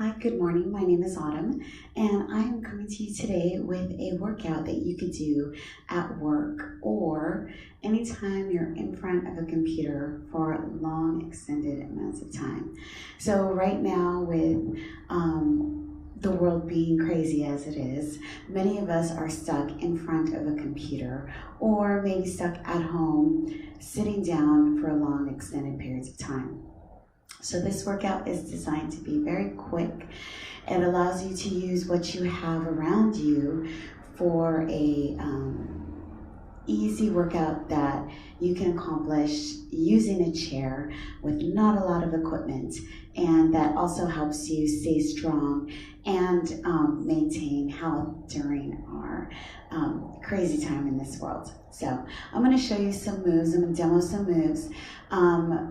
Hi, good morning. My name is Autumn, and I am coming to you today with a workout that you could do at work or anytime you're in front of a computer for long, extended amounts of time. So, right now, with the world being crazy as it is, many of us are stuck in front of a computer or maybe stuck at home sitting down for long, extended periods of time. So this workout is designed to be very quick. It allows you to use what you have around you for a easy workout that you can accomplish using a chair with not a lot of equipment, and that also helps you stay strong and maintain health during our crazy time in this world. So I'm going to show you some moves. I'm going to demo some moves.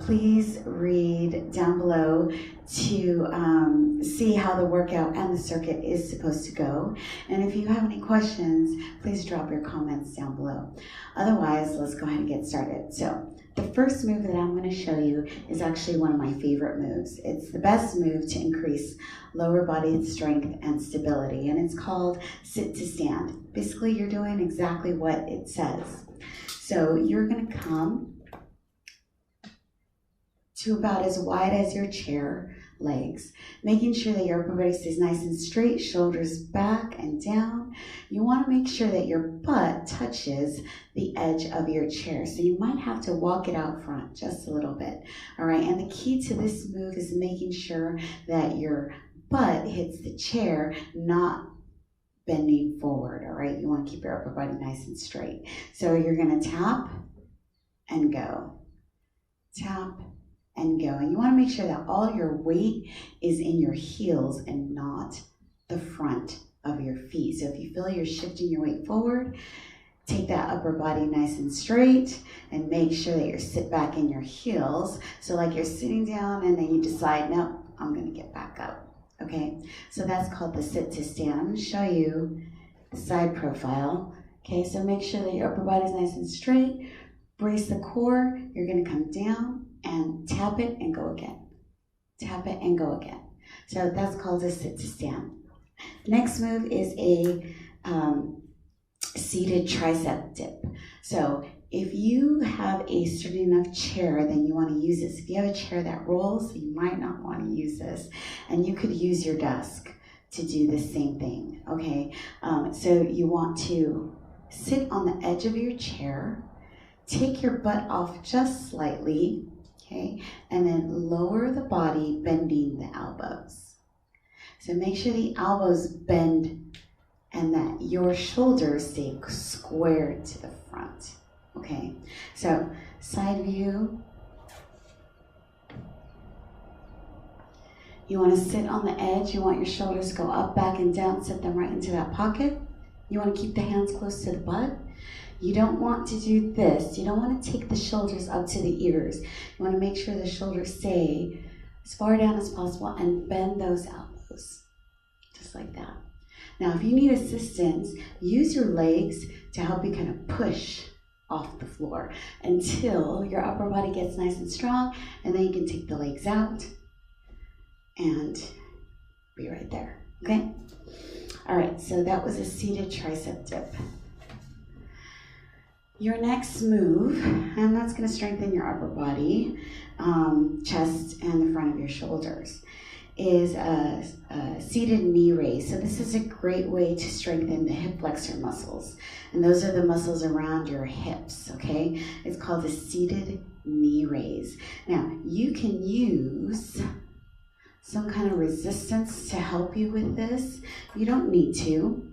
Please read down below to see how the workout and the circuit is supposed to go. And if you have any questions, please drop your comments down below. Otherwise, let's go ahead and get started. So the first move that I'm going to show you is actually one of my favorite moves. It's the best move to increase lower body strength and stability, and it's called sit to stand. Basically, you're doing exactly what it says. So you're going to come to about as wide as your chair legs, making sure that your upper body stays nice and straight, shoulders back and down. You want to make sure that your butt touches the edge of your chair. So you might have to walk it out front just a little bit. All right, and the key to this move is making sure that your butt hits the chair, not bending forward. All right, you want to keep your upper body nice and straight. So you're going to tap and go. Tap and go. And you want to make sure that all your weight is in your heels and not the front of your feet. So if you feel you're shifting your weight forward, take that upper body nice and straight and make sure that you're sit back in your heels. So like you're sitting down and then you decide, no, I'm going to get back up. Okay, so that's called the sit to stand. I'm going to show you the side profile. Okay, so make sure that your upper body is nice and straight. Brace the core. You're going to come down and tap it and go again. Tap it and go again. So that's called a sit to stand. The next move is a seated tricep dip. So if you have a sturdy enough chair, then you want to use this. If you have a chair that rolls, you might not want to use this. And you could use your desk to do the same thing, okay? So you want to sit on the edge of your chair, take your butt off just slightly, okay? And then lower the body, bending the elbows. So make sure the elbows bend and that your shoulders stay squared to the front. Okay, so side view. You want to sit on the edge. You want your shoulders to go up, back, and down. Set them right into that pocket. You want to keep the hands close to the butt. You don't want to do this. You don't want to take the shoulders up to the ears. You want to make sure the shoulders stay as far down as possible and bend those elbows, just like that. Now, if you need assistance, use your legs to help you kind of push off the floor until your upper body gets nice and strong, and then you can take the legs out and be right there, okay? All right, so that was a seated tricep dip. Your next move, and that's gonna strengthen your upper body, chest, and the front of your shoulders, is a seated knee raise. So this is a great way to strengthen the hip flexor muscles. And those are the muscles around your hips, okay? It's called a seated knee raise. Now, you can use some kind of resistance to help you with this. You don't need to,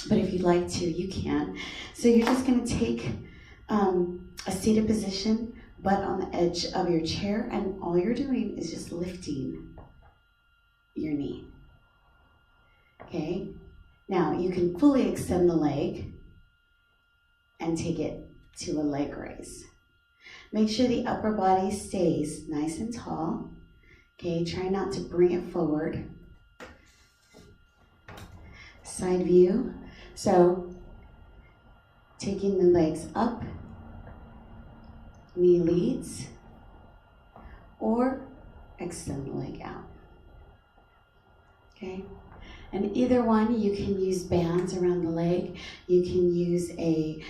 but if you'd like to, you can. So you're just gonna take a seated position, butt on the edge of your chair, and all you're doing is just lifting your knee. Okay? Now, you can fully extend the leg and take it to a leg raise. Make sure the upper body stays nice and tall. Okay, try not to bring it forward. Side view. So, taking the legs up, knee leads, or extend the leg out. okay? And either one, you can use bands around the leg. You can use a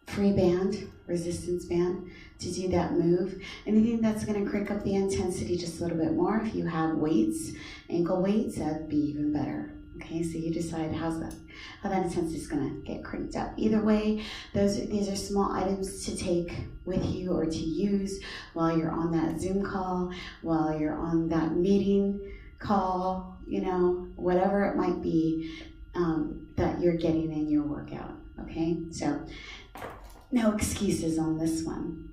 free band, resistance band, to do that move. Anything that's gonna crank up the intensity just a little bit more. If you have weights, ankle weights, that'd be even better. Okay, so you decide how that intensity is gonna get cranked up. Either way, these are small items to take with you or to use while you're on that Zoom call, while you're on that meeting call, you know, whatever it might be that you're getting in your workout, okay? So no excuses on this one.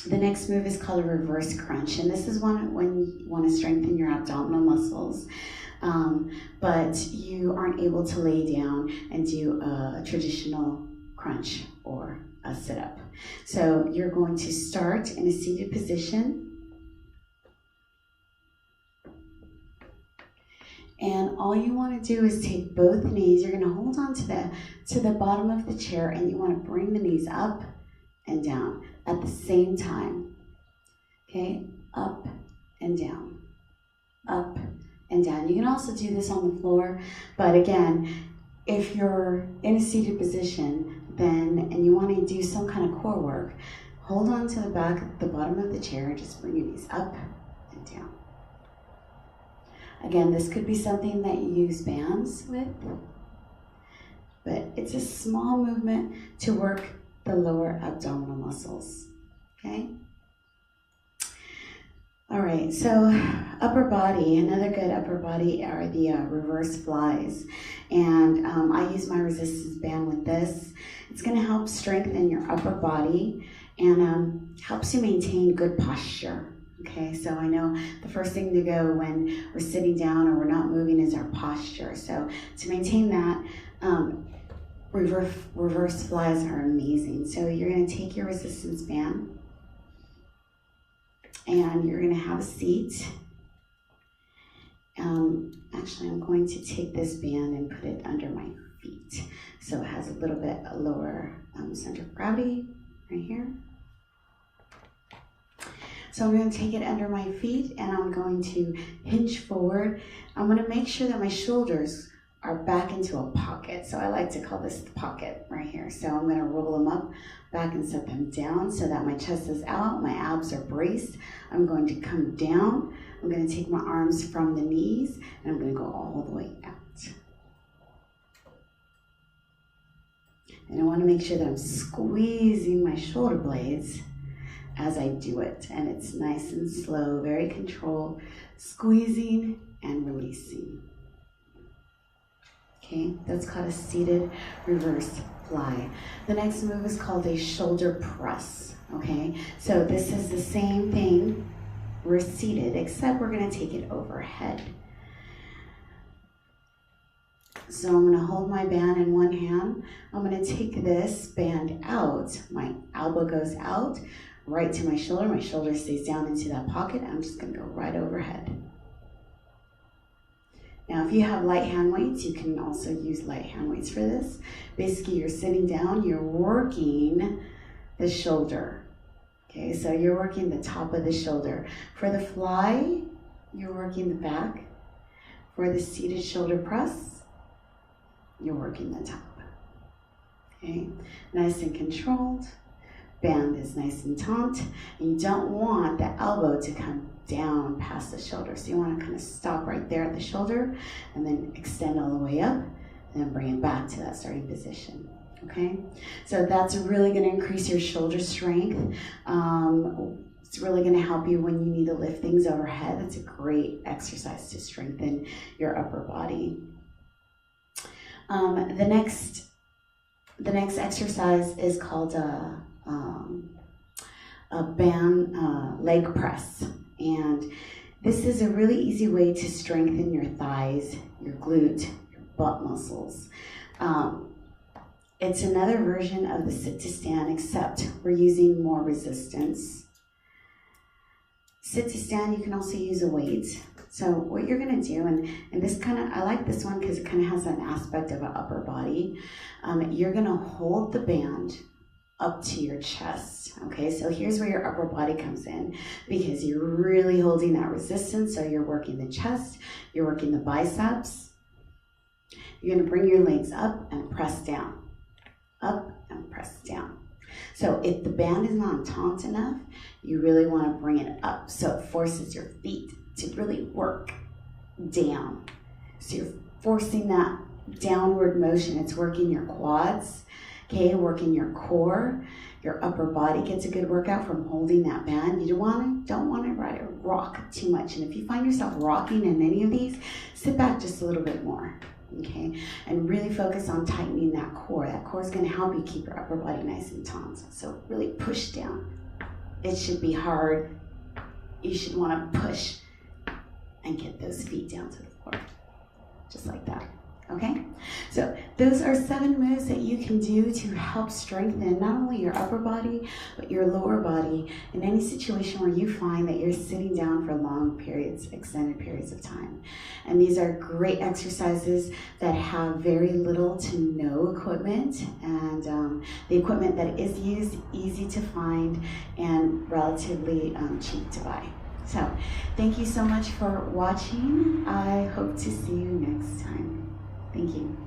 The next move is called a reverse crunch, and this is one when you want to strengthen your abdominal muscles, but you aren't able to lay down and do a traditional crunch or a sit-up. So you're going to start in a seated position, and all you want to do is take both knees. You're going to hold on to the bottom of the chair, and you want to bring the knees up and down at the same time. Okay, up and down, up and down. You can also do this on the floor, but again, if you're in a seated position, and you want to do some kind of core work, hold on to the bottom of the chair, and just bring your knees up and down. Again, this could be something that you use bands with, but it's a small movement to work the lower abdominal muscles, okay? All right, so upper body, another good upper body are the reverse flies. And I use my resistance band with this. It's gonna help strengthen your upper body and helps you maintain good posture. Okay, so I know the first thing to go when we're sitting down or we're not moving is our posture. So to maintain that, reverse flies are amazing. So you're going to take your resistance band and you're going to have a seat. Actually, I'm going to take this band and put it under my feet. So it has a little bit lower center of gravity right here. So I'm going to take it under my feet and I'm going to hinge forward. I'm going to make sure that my shoulders are back into a pocket. So I like to call this the pocket right here. So I'm going to roll them up, back and set them down so that my chest is out, my abs are braced. I'm going to come down. I'm going to take my arms from the knees and I'm going to go all the way out. And I want to make sure that I'm squeezing my shoulder blades as I do it. And it's nice and slow, very controlled, squeezing and releasing. Okay, that's called a seated reverse fly. The next move is called a shoulder press. Okay, so this is the same thing. We're seated, except we're gonna take it overhead. So I'm gonna hold my band in one hand. I'm gonna take this band out. My elbow goes out, right to my shoulder stays down into that pocket. I'm just gonna go right overhead. Now, if you have light hand weights, you can also use light hand weights for this. Basically, you're sitting down, you're working the shoulder. Okay, so you're working the top of the shoulder. For the fly, you're working the back. For the seated shoulder press, you're working the top. Okay, nice and controlled. Band is nice and taut, and you don't want the elbow to come down past the shoulder. So you want to kind of stop right there at the shoulder and then extend all the way up and then bring it back to that starting position. Okay, so that's really going to increase your shoulder strength. It's really going to help you when you need to lift things overhead. It's a great exercise to strengthen your upper body. The next exercise is called a band leg press, and this is a really easy way to strengthen your thighs, your glute, your butt muscles. It's another version of the sit to stand, except we're using more resistance. Sit to stand, you can also use a weight. So what you're gonna do, and this kind of, I like this one because it kind of has an aspect of an upper body. You're gonna hold the band up to your chest. Okay, so here's where your upper body comes in, because you're really holding that resistance. So you're working the chest, you're working the biceps. You're going to bring your legs up and press down, up and press down. So if the band is not taut enough, you really want to bring it up, so it forces your feet to really work down. So you're forcing that downward motion. It's working your quads, okay, working your core. Your upper body gets a good workout from holding that band. You don't want to rock too much. And if you find yourself rocking in any of these, sit back just a little bit more, okay? And really focus on tightening that core. That core is going to help you keep your upper body nice and taut. So really push down. It should be hard. You should want to push and get those feet down to the floor, just like that. Okay, so those are 7 moves that you can do to help strengthen not only your upper body, but your lower body in any situation where you find that you're sitting down for long periods, extended periods of time. And these are great exercises that have very little to no equipment, and the equipment that is used, easy to find and relatively cheap to buy. So thank you so much for watching. I hope to see you next time. Thank you.